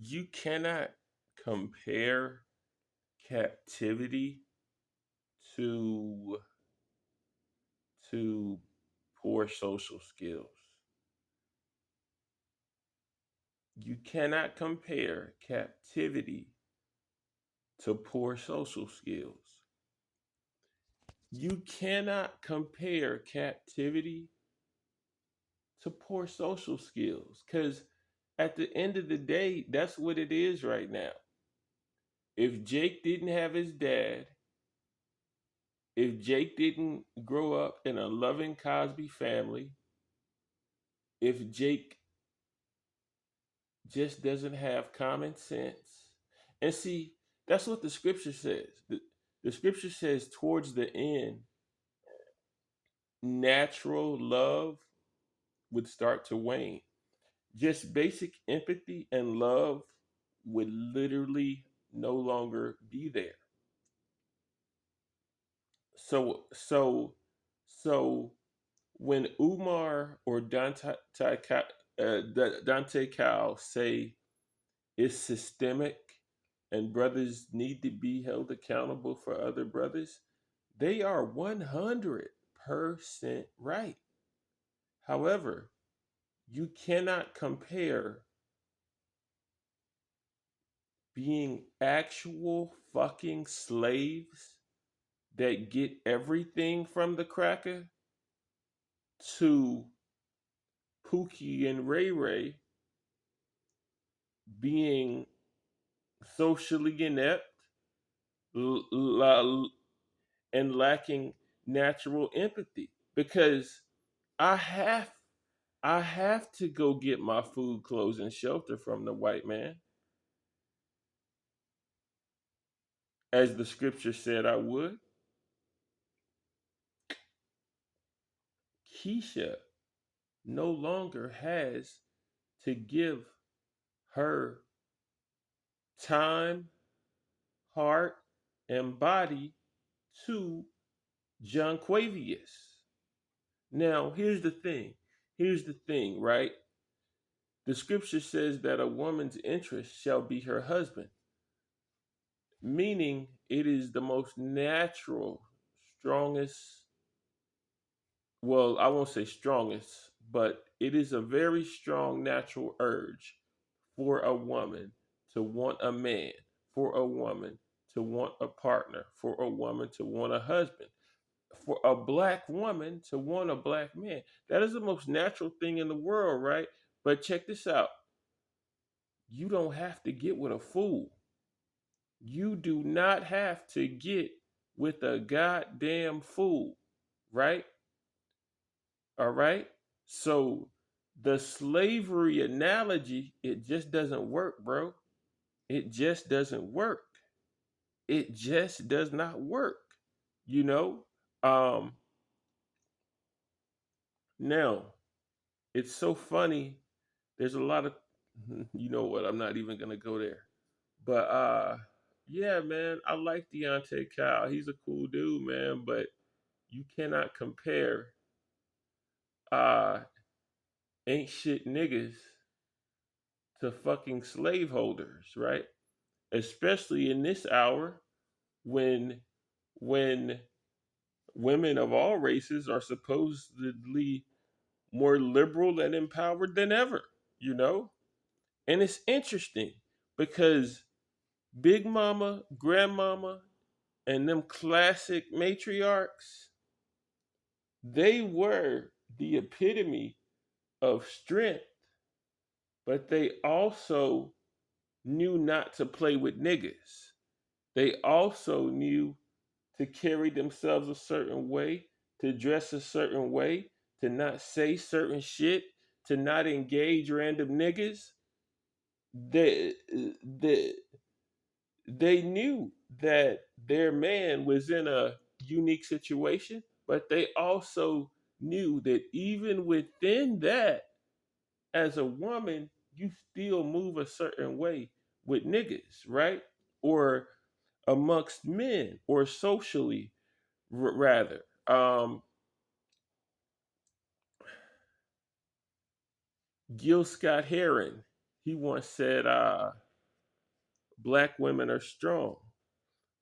You cannot compare captivity to to poor social skills. You cannot compare captivity to poor social skills. You cannot compare captivity to poor social skills because at the end of the day, that's what it is right now. If Jake didn't have his dad, if Jake didn't grow up in a loving Cosby family, if Jake just doesn't have common sense, and see, that's what the scripture says. The scripture says towards the end, natural love would start to wane. Just basic empathy and love would literally no longer be there. So when Umar or Dante Kyle say it's systemic and brothers need to be held accountable for other brothers, they are 100% right. However, you cannot compare being actual fucking slaves that get everything from the cracker to Pookie and Ray Ray being socially inept and lacking natural empathy because I have I have to go get my food, clothes, and shelter from the white man, as the scripture said I would. Keisha no longer has to give her time, heart, and body to John Quavius. Now, here's the thing. Here's the thing, right? The scripture says that a woman's interest shall be her husband, meaning it is the most natural, strongest, well, I won't say strongest, but it is a very strong natural urge for a woman to want a man, for a woman to want a partner, for a woman to want a husband, for a black woman to want a black man. That is the most natural thing in the world, right? But check this out. You don't have to get with a fool. You do not have to get with a goddamn fool, right? All right? So the slavery analogy, it just doesn't work, bro. It just doesn't work. It just does not work, you know? Um Now, it's so funny. There's a lot of you know what, I'm not even gonna go there. But yeah, man, I like Deante Kyle. He's a cool dude, man, but you cannot compare uh ain't shit niggas to fucking slaveholders, right? Especially in this hour when when women of all races are supposedly more liberal and empowered than ever, you know? And it's interesting because Big Mama, Grandmama, and them classic matriarchs, they were the epitome of strength, but they also knew not to play with niggas. They also knew to carry themselves a certain way, to dress a certain way, to not say certain shit, to not engage random niggas. They, they, they knew that their man was in a unique situation, but they also knew that even within that, as a woman, you still move a certain way with niggas, right? Or amongst men, or socially, rather. Gil Scott Heron, he once said, black women are strong.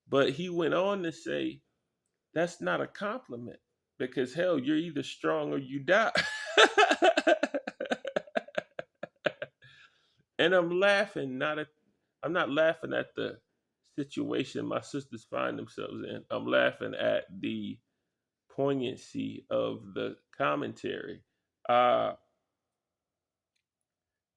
But he went on to say that's not a compliment because hell, you're either strong or you die. And I'm not laughing at the situation my sisters find themselves in. I'm laughing at the poignancy of the commentary. Uh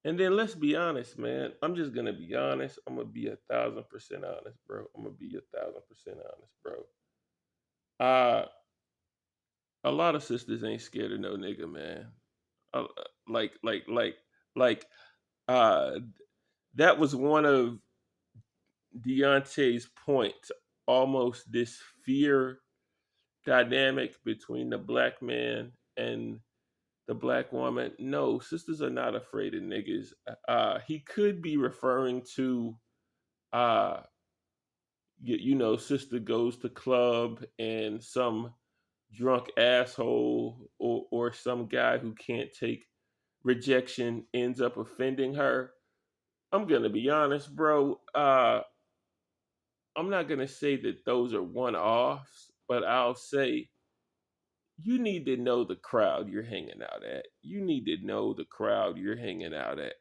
and then let's be honest, man. I'm just gonna be honest. I'm gonna be 1,000% honest, bro. I'm gonna be 1,000% honest, bro. Uh a lot of sisters ain't scared of no nigga, man. Uh, like, like, like, like, uh, that was one of Deante's points. Almost this fear dynamic between the black man and the black woman. No, sisters are not afraid of niggas. He could be referring to, uh, sister goes to club and some drunk asshole or some guy who can't take rejection ends up offending her. I'm gonna be honest, bro. I'm not gonna say that those are one offs, but I'll say you need to know the crowd you're hanging out at. You need to know the crowd you're hanging out at.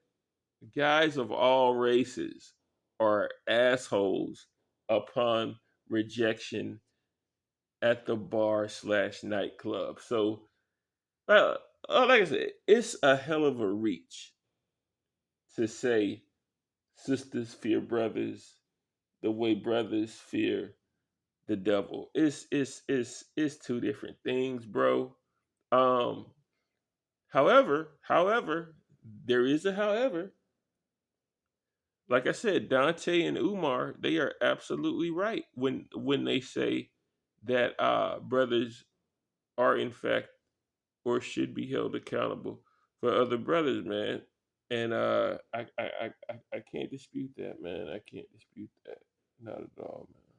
Guys of all races are assholes upon rejection at the bar slash nightclub. So, uh, like I said, it's a hell of a reach to say sisters fear brothers the way brothers fear the devil. It's two different things, bro. Um, however, there is a however. Like I said, Dante and Umar, they are absolutely right when they say that brothers are in fact or should be held accountable for other brothers, man. And I can't dispute that, man. I can't dispute that, not at all, man.